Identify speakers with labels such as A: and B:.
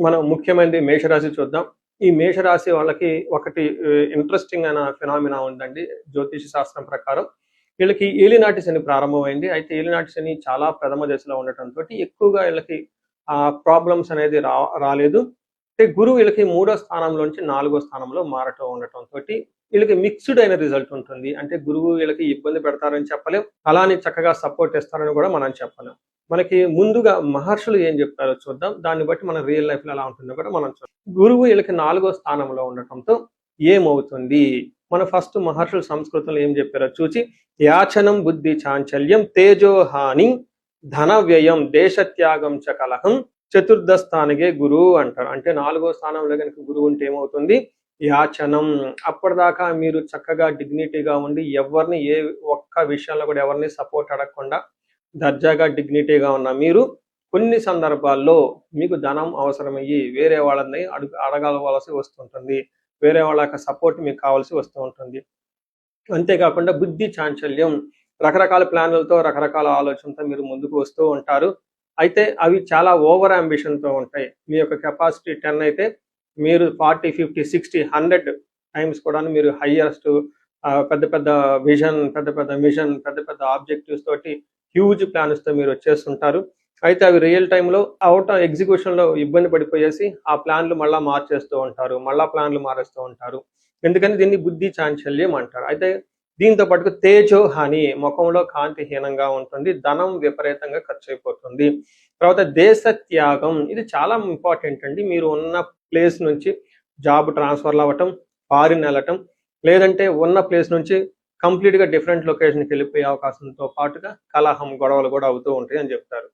A: మనం ముఖ్యమైనది మేషరాశి చూద్దాం. ఈ మేషరాశి వాళ్ళకి ఒకటి ఇంట్రెస్టింగ్ అయిన ఫినామినా ఉందండి జ్యోతిష శాస్త్రం ప్రకారం. వీళ్ళకి ఏలినాటి శని ప్రారంభమైంది. అయితే ఏలినాటి శని చాలా ప్రథమ దశలో ఉండటంతో ఎక్కువగా వీళ్ళకి ప్రాబ్లమ్స్ అనేది రాలేదు. అంటే గురువు వీళ్ళకి 3వ స్థానంలోంచి 4వ స్థానంలో మారటం ఉండటంతో వీళ్ళకి మిక్స్డ్ అయిన రిజల్ట్ ఉంటుంది. అంటే గురువు వీళ్ళకి ఇబ్బంది పెడతారని చెప్పలేం, అలానే చక్కగా సపోర్ట్ ఇస్తారని కూడా మనం చెప్పలేం. మనకి ముందుగా మహర్షులు ఏం చెప్తారో చూద్దాం. దాన్ని బట్టి మన రియల్ లైఫ్ లో ఎలా ఉంటుందో కూడా మనం చూద్దాం. గురువు వీళ్ళకి 4వ స్థానంలో ఉండటంతో ఏమవుతుంది? మన ఫస్ట్ మహర్షుల సంస్కృతంలో ఏం చెప్పారో చూచి, యాచనం బుద్ధి చాంచల్యం తేజోహాని ధన వ్యయం దేశత్యాగం చ కలహం చతుర్థ స్థానికే గురువు అంటారు. అంటే 4వ స్థానంలో కనుక గురువు ఉంటే ఏమవుతుంది? యాచనం. అప్పటిదాకా మీరు చక్కగా డిగ్నిటీగా ఉండి ఎవరిని ఏ ఒక్క విషయంలో కూడా ఎవరిని సపోర్ట్ అడగకుండా దర్జాగా డిగ్నిటీగా ఉన్న మీరు కొన్ని సందర్భాల్లో మీకు ధనం అవసరమయ్యి వేరే వాళ్ళని అడగవలసి వస్తుంటుంది. వేరే వాళ్ళ యొక్క సపోర్ట్ మీకు కావాల్సి వస్తూ ఉంటుంది. అంతేకాకుండా బుద్ధి చాంచల్యం, రకరకాల ప్లాన్లతో రకరకాల ఆలోచనతో మీరు ముందుకు వస్తూ ఉంటారు. అయితే అవి చాలా ఓవర్ అంబిషన్తో ఉంటాయి. మీ యొక్క కెపాసిటీ 10 అయితే మీరు 40, 50, 60, 100 టైమ్స్ కూడా మీరు హయ్యెస్ట్ పెద్ద పెద్ద విజన్, పెద్ద పెద్ద మిషన్, పెద్ద పెద్ద ఆబ్జెక్టివ్స్ తోటి హ్యూజ్ ప్లాన్స్తో మీరు వచ్చేస్తుంటారు. అయితే అవి రియల్ టైంలో అవుట్ ఎగ్జిక్యూషన్లో ఇబ్బంది పడిపోయేసి ఆ ప్లాన్లు మళ్ళీ మార్చేస్తూ ఉంటారు, మళ్ళా ప్లాన్లు మారేస్తూ ఉంటారు. ఎందుకని దీన్ని బుద్ధి చాంచల్యం అంటారు. అయితే దీంతో పాటు తేజో హాని, ముఖంలో కాంతిహీనంగా ఉంటుంది, ధనం విపరీతంగా ఖర్చు అయిపోతుంది. తర్వాత దేశ త్యాగం, ఇది చాలా ఇంపార్టెంట్ అండి. మీరు ఉన్న ప్లేస్ నుంచి జాబ్ ట్రాన్స్ఫర్లు అవ్వటం, ఫారిన్ వెళ్ళటం, లేదంటే ఉన్న ప్లేస్ నుంచి కంప్లీట్గా డిఫరెంట్ లొకేషన్కి వెళ్ళిపోయే అవకాశంతో పాటుగా కలహం, గొడవలు కూడా అవుతూ ఉంటాయి అని చెప్తారు.